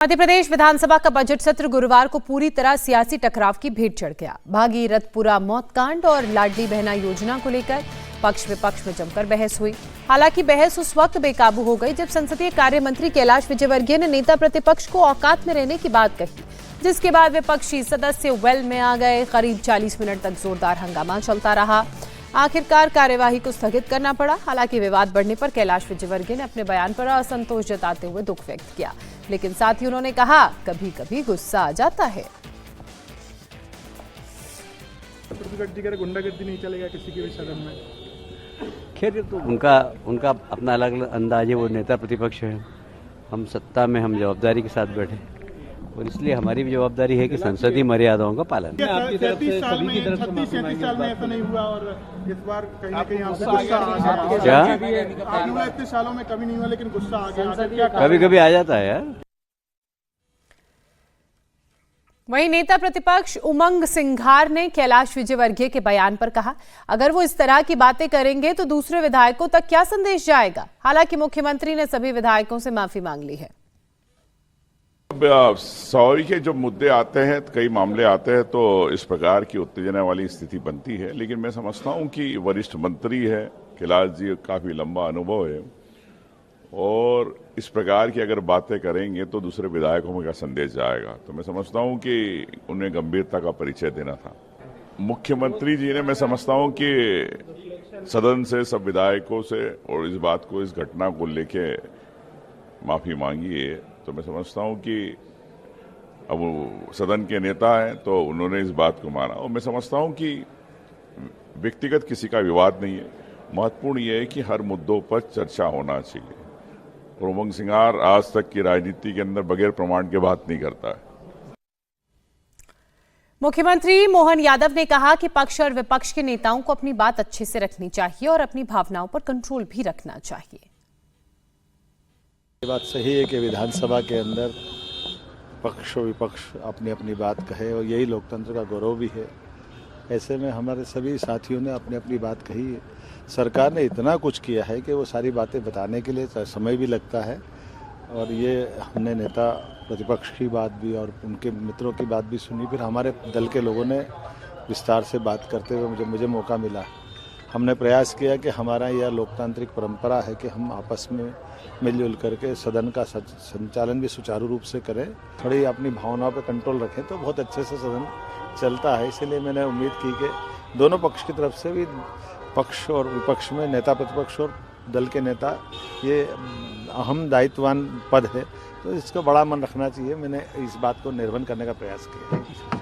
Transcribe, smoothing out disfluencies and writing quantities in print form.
मध्य प्रदेश विधानसभा का बजट सत्र गुरुवार को पूरी तरह सियासी टकराव की भेंट चढ़ गया। भागी रतपुरा मौतकांड और लाडली बहना योजना को लेकर पक्ष विपक्ष में जमकर बहस हुई। हालांकि बहस उस वक्त बेकाबू हो गई जब संसदीय कार्य मंत्री कैलाश विजयवर्गीय ने नेता प्रतिपक्ष को औकात में रहने की बात कही, जिसके बाद विपक्षी सदस्य वेल में आ गए। करीब 40 मिनट तक जोरदार हंगामा चलता रहा। आखिरकार कार्यवाही को स्थगित करना पड़ा। हालांकि विवाद बढ़ने पर कैलाश विजयवर्गीय ने अपने बयान पर असंतोष जताते हुए दुख व्यक्त किया, लेकिन साथ ही उन्होंने कहा कभी कभी गुस्सा आ जाता है। गुंडागर्दी नहीं चलेगा किसी के भी सदन में। खैर तो उनका अपना अलग अलग अंदाज है। वो नेता प्रतिपक्ष है, हम सत्ता में हम जवाबदारी के साथ बैठे और इसलिए हमारी भी जवाबदारी है कि संसदीय मर्यादाओं का पालन। 36 साल में ऐसा नहीं हुआ और इस बार कहीं ना कहीं आपको गुस्सा आ गया। क्या आपने इतने सालों में कभी नहीं हुआ लेकिन गुस्सा आ गया? कभी कभी आ जाता है यार। वहीं नेता प्रतिपक्ष उमंग सिंघार ने कैलाश विजयवर्गीय के बयान पर कहा, अगर वो इस तरह की बातें करेंगे तो दूसरे विधायकों तक क्या संदेश जाएगा। हालांकि मुख्यमंत्री ने सभी विधायकों से माफी मांग ली है। सॉरी के जब मुद्दे आते हैं, कई मामले आते हैं तो इस प्रकार की उत्तेजना वाली स्थिति बनती है, लेकिन मैं समझता हूं कि वरिष्ठ मंत्री है कैलाश जी, काफी लंबा अनुभव है और इस प्रकार की अगर बातें करेंगे तो दूसरे विधायकों में क्या संदेश जाएगा। तो मैं समझता हूं कि उन्हें गंभीरता का परिचय देना था। मुख्यमंत्री जी ने, मैं समझता हूं कि सदन से सब विधायकों से और इस बात को, इस घटना को लेके माफी मांगी है। तो मैं समझता हूं कि अब वो सदन के नेता हैं तो उन्होंने इस बात को माना और मैं समझता हूं कि व्यक्तिगत किसी का विवाद नहीं है। महत्वपूर्ण यह है कि हर मुद्दों पर चर्चा होना चाहिए और उमंग सिंघार आज तक की राजनीति के अंदर बगैर प्रमाण के बात नहीं करता है। मुख्यमंत्री मोहन यादव ने कहा कि पक्ष और विपक्ष के नेताओं को अपनी बात अच्छे से रखनी चाहिए और अपनी भावनाओं पर कंट्रोल भी रखना चाहिए। ये बात सही है कि विधानसभा के अंदर पक्ष और विपक्ष अपनी अपनी बात कहे और यही लोकतंत्र का गौरव भी है। ऐसे में हमारे सभी साथियों ने अपनी अपनी बात कही है। सरकार ने इतना कुछ किया है कि वो सारी बातें बताने के लिए समय भी लगता है और ये हमने नेता प्रतिपक्ष की बात भी और उनके मित्रों की बात भी सुनी। फिर हमारे दल के लोगों ने विस्तार से बात करते हुए मुझे मौका मिला। हमने प्रयास किया कि हमारा यह लोकतांत्रिक परंपरा है कि हम आपस में मिलजुल करके सदन का संचालन भी सुचारू रूप से करें, थोड़ी अपनी भावनाओं पर कंट्रोल रखें तो बहुत अच्छे से सदन चलता है। इसलिए मैंने उम्मीद की कि दोनों पक्ष की तरफ से भी, पक्ष और विपक्ष में, नेता प्रतिपक्ष और दल के नेता, ये अहम दायित्ववान पद है तो इसका बड़ा मन रखना चाहिए। मैंने इस बात को निर्वहन करने का प्रयास किया है।